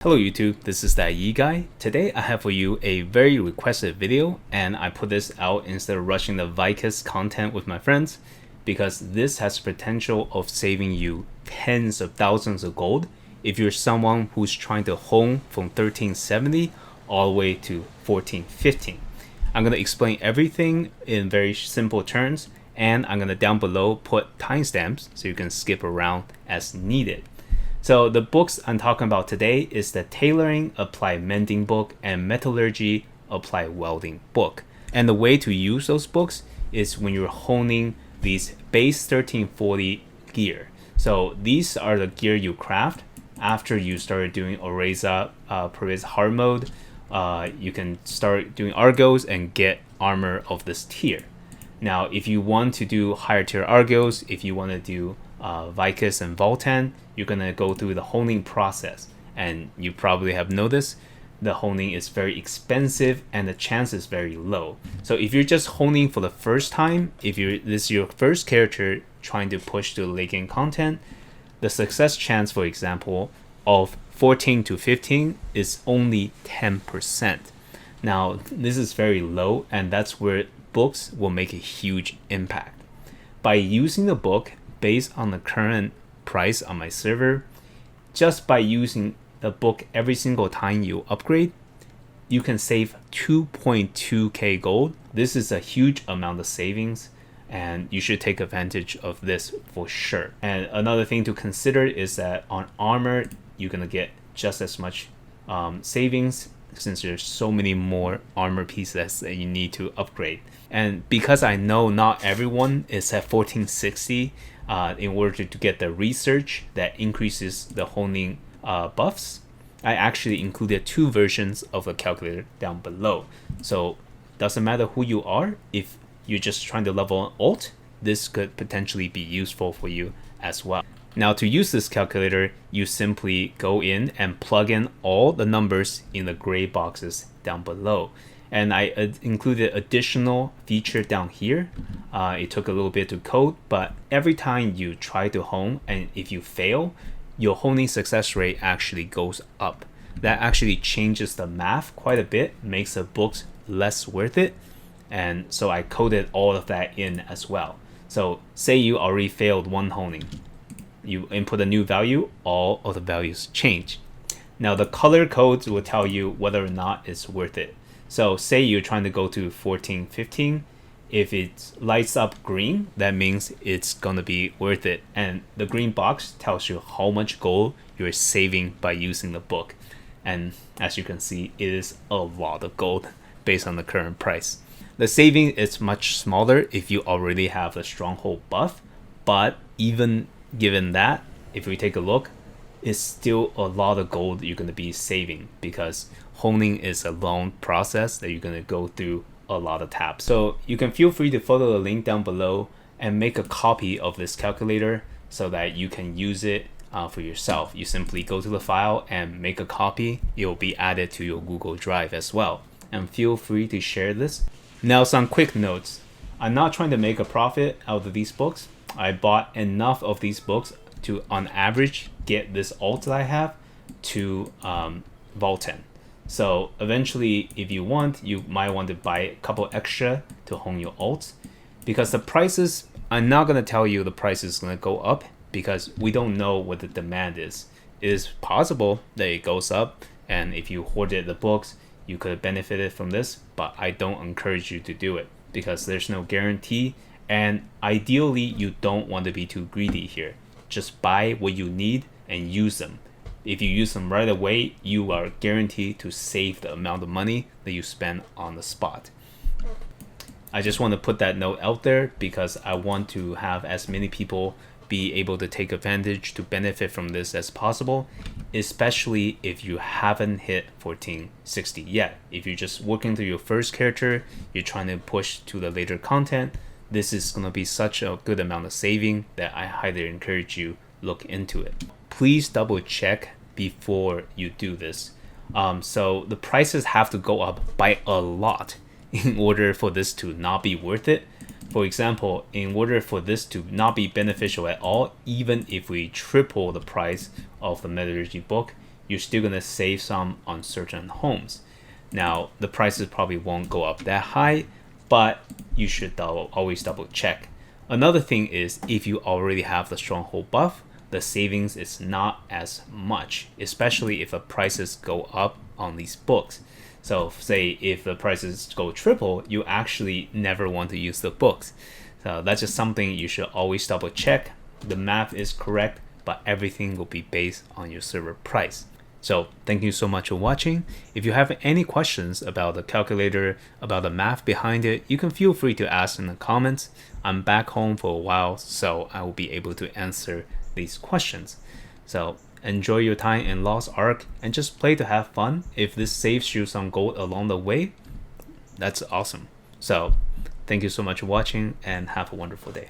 Hello YouTube, this is that Yi guy. Today I have for you a very requested video, and I put this out instead of rushing the Vicus content with my friends because this has potential of saving you tens of thousands of gold if you're someone who's trying to hone from 1370 all the way to 1415. I'm going to explain everything in very simple terms, and I'm going to down below put timestamps so you can skip around as needed. So the books I'm talking about today is the Tailoring Applied Mending book and Metallurgy Applied Welding book. And the way to use those books is when you're honing these base 1340 gear. So these are the gear you craft after you started doing Oreza, previous hard mode. You can start doing Argos and get armor of this tier. Now, if you want to do higher tier Argos, if you want to do Vicus and Voltan, you're going to go through the honing process. And you probably have noticed the honing is very expensive and the chance is very low. So if you're just honing for the first time, if this is your first character trying to push to late game content, the success chance, for example, of 14 to 15 is only 10%. Now, this is very low, and that's where books will make a huge impact. By using the book based on the current price on my server, just by using the book every single time you upgrade, you can save 2.2k gold. This is a huge amount of savings, and you should take advantage of this for sure. And another thing to consider is that on armor, you're gonna get just as much savings, since there's so many more armor pieces that you need to upgrade. And because I know not everyone is at 1460, in order to get the research that increases the honing buffs, I actually included two versions of the calculator down below. So doesn't matter who you are, if you're just trying to level an alt, this could potentially be useful for you as well. Now, to use this calculator, you simply go in and plug in all the numbers in the gray boxes down below. And I included additional feature down here. It took a little bit to code, but every time you try to hone, and if you fail, your honing success rate actually goes up. That actually changes the math quite a bit, makes the books less worth it. And so I coded all of that in as well. So say you already failed one honing. You input a new value, all of the values change. Now the color codes will tell you whether or not it's worth it. So say you're trying to go to 1415, if it lights up green, that means it's gonna be worth it. And the green box tells you how much gold you're saving by using the book. And as you can see, it is a lot of gold based on the current price. The saving is much smaller if you already have a stronghold buff, but even given that, if we take a look, it's still a lot of gold you're going to be saving, because honing is a long process that you're going to go through a lot of tabs. So you can feel free to follow the link down below and make a copy of this calculator so that you can use it for yourself. You simply go to the file and make a copy. It will be added to your Google Drive as well. And feel free to share this. Now, some quick notes. I'm not trying to make a profit out of these books. I bought enough of these books to, on average, get this alt that I have to Voltan. So eventually, if you want, you might want to buy a couple extra to hone your alts, because the prices, I'm not going to tell you the price is going to go up because we don't know what the demand is. It is possible that it goes up, and if you hoarded the books, you could have benefited from this, but I don't encourage you to do it because there's no guarantee. And ideally, you don't want to be too greedy here. Just buy what you need and use them. If you use them right away, you are guaranteed to save the amount of money that you spend on the spot. I just want to put that note out there because I want to have as many people be able to take advantage to benefit from this as possible, especially if you haven't hit 1460 yet. If you're just working through your first character, you're trying to push to the later content, this is going to be such a good amount of saving that I highly encourage you look into it. Please double check before you do this. So the prices have to go up by a lot in order for this to not be worth it. For example, in order for this to not be beneficial at all, even if we triple the price of the metallurgy book, you're still gonna save some on certain homes. Now the prices probably won't go up that high, but you should always double check. Another thing is if you already have the stronghold buff, the savings is not as much, especially if the prices go up on these books. So say if the prices go triple, you actually never want to use the books. So that's just something you should always double check. The math is correct, but everything will be based on your server price. So thank you so much for watching. If you have any questions about the calculator, about the math behind it, you can feel free to ask in the comments. I'm back home for a while, so I will be able to answer these questions. So enjoy your time in Lost Ark and just play to have fun. If this saves you some gold along the way, that's awesome. So thank you so much for watching and have a wonderful day.